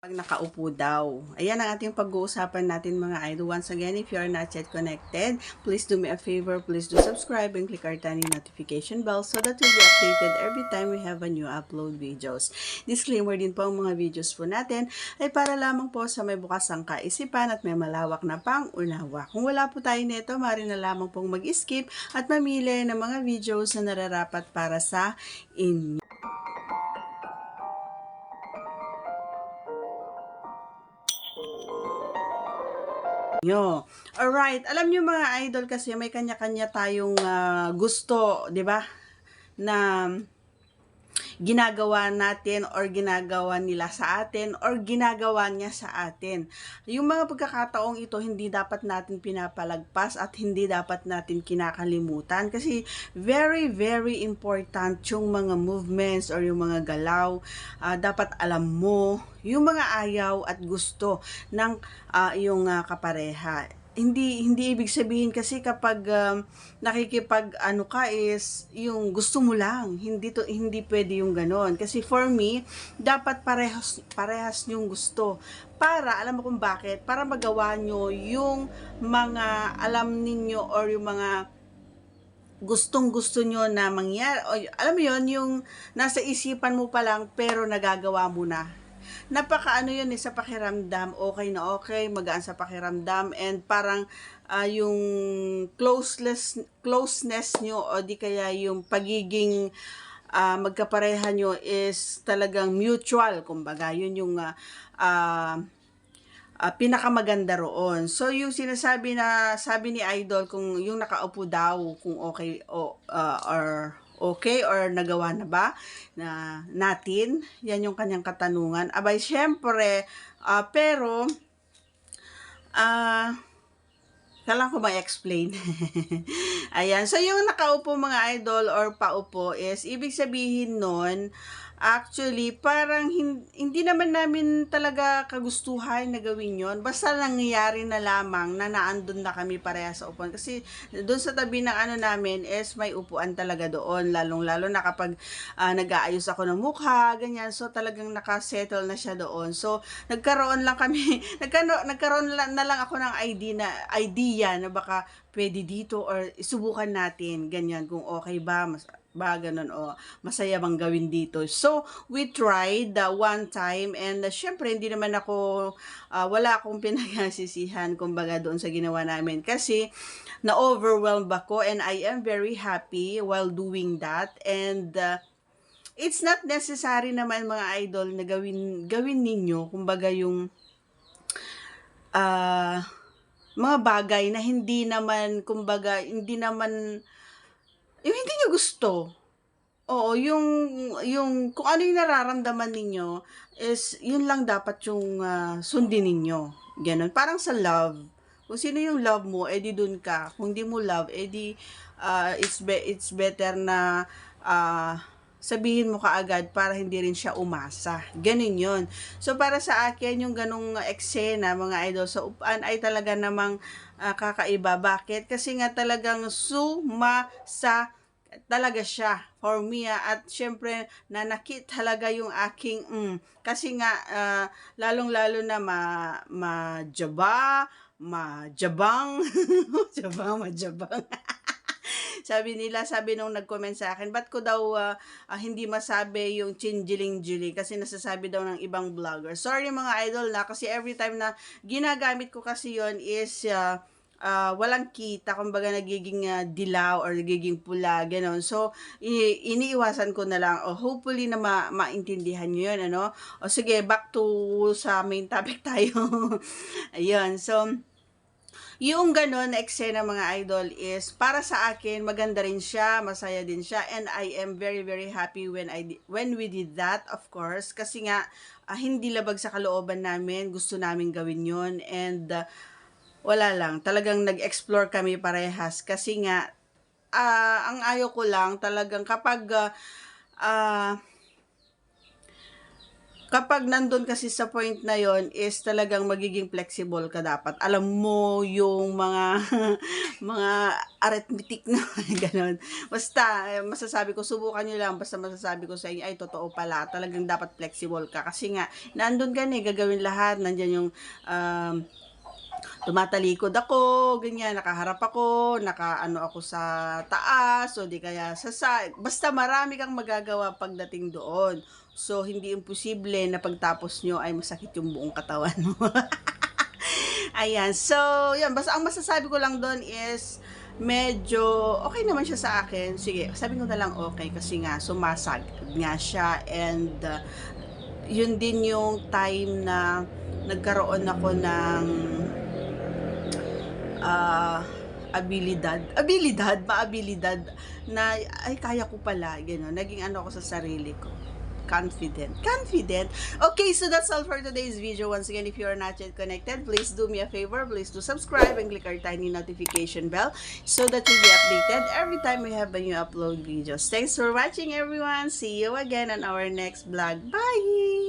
Pag nakaupo daw. Ayan ang ating pag-uusapan natin mga idol. Once again, if you are not yet connected, please do me a favor. Please do subscribe and click our tiny notification bell so that you'll be updated every time we have a new upload videos. Disclaimer din po ang mga videos po natin ay para lamang po sa may bukas ang kaisipan at may malawak na pang-unawa. Kung wala po tayo nito, maaari na lamang pong mag-skip at mamili ng mga videos na nararapat para sa inyo. Nyo. Alright, alam nyo mga idol kasi may kanya-kanya tayong gusto, di ba? Na ginagawa natin or ginagawa nila sa atin or ginagawa niya sa atin. Yung mga pagkakataong ito hindi dapat natin pinapalagpas at hindi dapat natin kinakalimutan kasi very very important yung mga movements or yung mga galaw. Dapat alam mo yung mga ayaw at gusto ng iyong kapareha. Hindi ibig sabihin kasi kapag nakikipag ano ka is yung gusto mo lang, hindi pwede yung ganon. Kasi for me, dapat parehas yung gusto. Para alam mo kung bakit, para magawa nyo yung mga alam ninyo or yung mga gustong-gusto nyo na mangyari. O, alam mo yon yung nasa isipan mo pa lang pero nagagawa mo na. Napaka ano yun sa pakiramdam, okay na okay, magaan sa pakiramdam, and parang yung closeness nyo o di kaya yung pagiging magkapareha nyo is talagang mutual, kumbaga, yun yung pinakamaganda roon. So, yung sinasabi na, sabi ni Idol, kung yung nakaupo daw, kung okay or okay or nagawa na ba na natin, yan yung kanyang katanungan. Abay, syempre, pero, kailangan ko ma-explain. Ayan. So, yung nakaupo mga idol or paupo is, ibig sabihin nun, actually, parang hindi naman namin talaga kagustuhan na gawin yon. Basta nangyayari na lamang na naandun na kami pareha sa upuan. Kasi doon sa tabi ng ano namin is may upuan talaga doon. Lalong-lalo na kapag nag-aayos ako ng mukha, ganyan. So talagang nakasettle na siya doon. So nagkaroon lang kami, nagkaroon na lang ako ng idea na baka pwede dito or isubukan natin. Ganyan, kung okay ba, ganun, o masaya bang gawin dito. So, we tried one time and syempre hindi naman ako, wala akong pinagsisihan kumbaga doon sa ginawa namin kasi na-overwhelmed ako and I am very happy while doing that and it's not necessary naman mga idol na gawin ninyo kumbaga yung mga bagay na hindi naman kumbaga hindi naman yung hindi nyo gusto. Oo, yung kung ano yung nararamdaman ninyo is yun lang dapat yung sundin ninyo. Ganun. Parang sa love. Kung sino yung love mo, edi dun ka. Kung di mo love, edi it's better na sabihin mo kaagad para hindi rin siya umasa. Ganun yun. So, para sa akin, yung ganung eksena, mga idol, sa upan ay talaga namang kakaiba. Bakit? Kasi nga talagang sumasa talaga siya for me at syempre nanakit talaga yung aking kasi nga lalong-lalo na majabang majabang sabi nung nag-comment sa akin, ba't ko daw hindi masabi yung chinjiling-jili kasi nasasabi daw ng ibang vlogger. Sorry mga idol na kasi every time na ginagamit ko kasi yon is walang kita, kumbaga nagiging dilaw or nagiging pula, gano'n. So, iniiwasan ko na lang. Hopefully na maintindihan nyo yun, ano? O sige, back to sa main topic tayo. Ayun, so, yung ganon na eksena mga idol is para sa akin maganda rin siya, masaya din siya, and I am very very happy when we did that, of course, kasi nga hindi labag sa kalooban namin, gusto namin gawin yon and wala lang, talagang nag-explore kami parehas kasi nga ang ayaw ko lang talagang kapag kapag nandun kasi sa point na yon is talagang magiging flexible ka dapat. Alam mo yung mga mga arithmetic na gano'n. Basta, masasabi ko, subukan nyo lang. Basta masasabi ko sa inyo, ay, totoo pala. Talagang dapat flexible ka. Kasi nga, nandun ka na, gagawin lahat. Nandyan yung, tumatalikod ako, ganyan, nakaharap ako, nakaano ako sa taas, o di kaya sa side. Basta marami kang magagawa pagdating doon. So, hindi imposible na pagtapos nyo ay masakit yung buong katawan mo. Ayan, so, yan, basta ang masasabi ko lang doon is, medyo okay naman siya sa akin. Sige, sabi ko na lang okay kasi nga, sumasag nga siya and yun din yung time na nagkaroon ako ng maabilidad na ay kaya ko pala, gano'n. Naging ano ako sa sarili ko. Confident. Okay, so that's all for today's video. Once again, if you are not yet connected, please do me a favor. Please do subscribe and click our tiny notification bell so that you'll be updated every time we have a new upload videos. Thanks for watching, everyone. See you again on our next vlog. Bye!